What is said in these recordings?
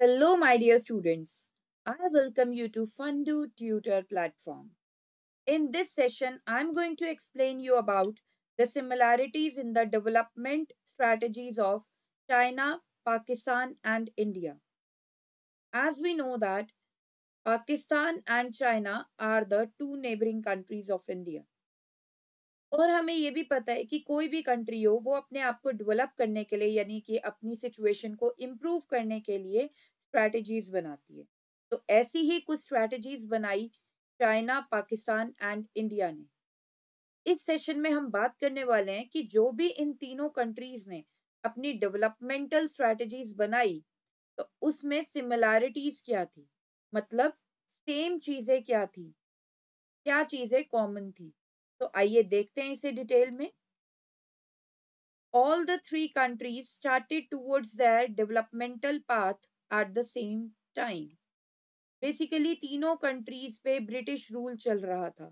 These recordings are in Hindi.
Hello, my dear students. I welcome you to Fundu Tutor platform. In this session, I'm going to explain you about the similarities in the development strategies of China, Pakistan, and India. As we know that Pakistan and China are the two neighboring countries of India. और हमें ये भी पता है कि कोई भी कंट्री हो वो अपने आप को डेवलप करने के लिए यानी कि अपनी सिचुएशन को इम्प्रूव करने के लिए स्ट्रैटेजीज बनाती है। तो ऐसी ही कुछ स्ट्रैटेजीज बनाई चाइना, पाकिस्तान एंड इंडिया ने। इस सेशन में हम बात करने वाले हैं कि जो भी इन तीनों कंट्रीज ने अपनी डेवलपमेंटल स्ट्रैटेजीज बनाई तो उसमें सिमिलैरिटीज क्या थी, मतलब सेम चीजें क्या थी, क्या चीजें कॉमन थी। तो आइए देखते हैं इसे डिटेल में। All the three countries started towards their developmental path at the same time. Basically तीनों कंट्रीज पे ब्रिटिश रूल चल रहा था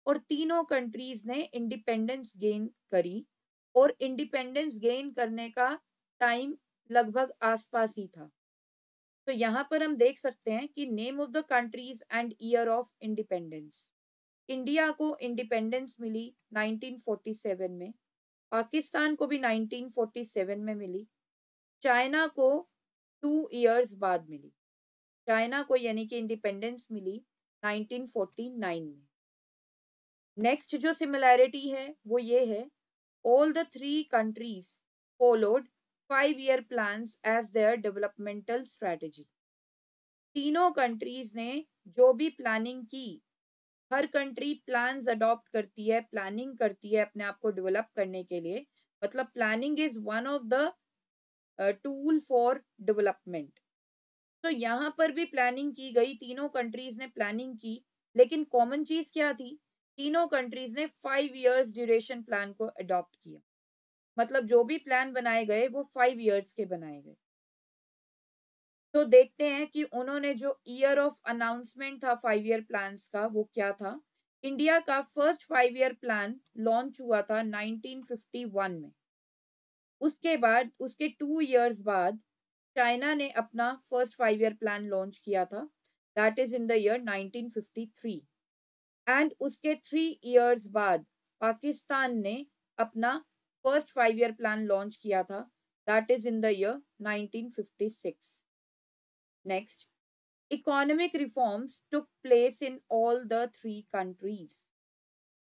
और तीनों कंट्रीज ने इंडिपेंडेंस गेन करी और इंडिपेंडेंस गेन करने का टाइम लगभग आसपास ही था। तो यहाँ पर हम देख सकते हैं कि name of the countries and year of independence. India को इंडिपेंडेंस मिली 1947 में, पाकिस्तान को भी 1947 में मिली, चाइना को 2 इयर्स बाद मिली। चाइना को यानी कि इंडिपेंडेंस मिली 1949 में। नेक्स्ट जो सिमिलैरिटी है वो ये है, all the three countries followed 5 year plans as their developmental strategy. तीनों कंट्रीज ने जो भी प्लानिंग की, हर कंट्री प्लान्स अडॉप्ट करती है, प्लानिंग करती है अपने आप को डेवलप करने के लिए। मतलब planning is one of the tool for development. तो यहाँ पर भी प्लानिंग की गई, तीनों कंट्रीज ने प्लानिंग की, लेकिन कॉमन चीज क्या थी? तीनों कंट्रीज ने 5 इयर्स ड्यूरेशन प्लान को अडॉप्ट किया। मतलब जो भी प्लान बनाए गए वो 5 इयर्स के बनाए गए। तो देखते हैं कि उन्होंने जो ईयर ऑफ अनाउंसमेंट था 5 ईयर प्लान्स का वो क्या था। इंडिया का फर्स्ट 5 ईयर प्लान लॉन्च हुआ था 1951 में। उसके बाद उसके 2 इयर्स बाद चाइना ने अपना फर्स्ट 5 ईयर प्लान लॉन्च किया था, that is in the year 1953। And उसके 3 इयर्स बाद पाकिस्तान ने अपना फर्स्ट 5 ईयर प्लान लॉन्च किया था, that is in the year 1956। Next, economic reforms took place in all the three countries.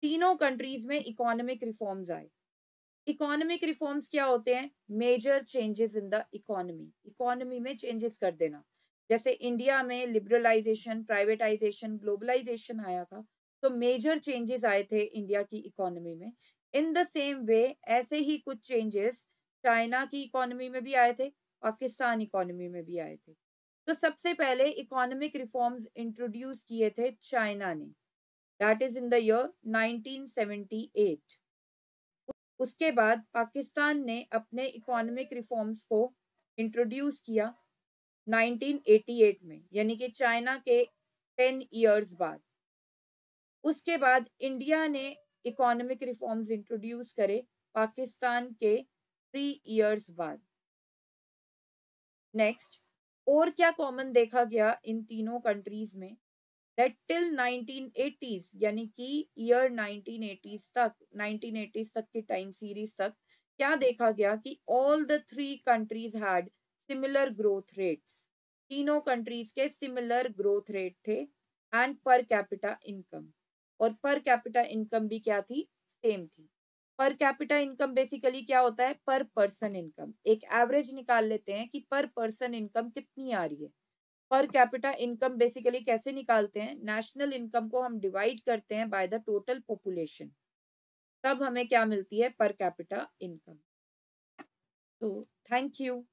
तीनों कंट्रीज में इकोनॉमिक रिफॉर्म्स आए। इकोनॉमिक रिफॉर्म्स क्या होते हैं? Major changes in the economy, economy में चेंजेस कर देना। जैसे इंडिया में लिबरलाइजेशन, प्राइवेटाइजेशन, ग्लोबलाइजेशन आया था, तो मेजर चेंजेस आए थे इंडिया की इकोनॉमी में। इन द सेम वे ऐसे ही कुछ चेंजेस चाइना की इकोनॉमी में भी आए थे, पाकिस्तान इकोनॉमी में भी आए थे। तो सबसे पहले इकोनॉमिक रिफॉर्म्स इंट्रोड्यूस किए थे चाइना ने, that is in the year 1978। उसके बाद पाकिस्तान ने अपने इकोनॉमिक रिफॉर्म्स को इंट्रोड्यूस किया 1988 में, यानी कि चाइना के 10 इयर्स बाद। उसके बाद इंडिया ने इकोनॉमिक रिफॉर्म्स इंट्रोड्यूस करे पाकिस्तान के 3 इयर्स बाद। नेक्स्ट, और क्या कॉमन देखा गया इन तीनों कंट्रीज में? दैट टिल 1980s यानी कि ईयर 1980s तक, 1980s तक की टाइम सीरीज तक क्या देखा गया कि all the three countries had similar growth rates. तीनों कंट्रीज के सिमिलर ग्रोथ रेट थे एंड पर कैपिटा इनकम, और पर कैपिटा इनकम भी क्या थी? सेम थी। पर कैपिटा इनकम बेसिकली क्या होता है? पर पर्सन इनकम। एक एवरेज निकाल लेते हैं कि पर पर्सन इनकम कितनी आ रही है। पर कैपिटा इनकम बेसिकली कैसे निकालते हैं? नेशनल इनकम को हम डिवाइड करते हैं बाय द टोटल पॉपुलेशन, तब हमें क्या मिलती है? Per capita income. तो थैंक यू।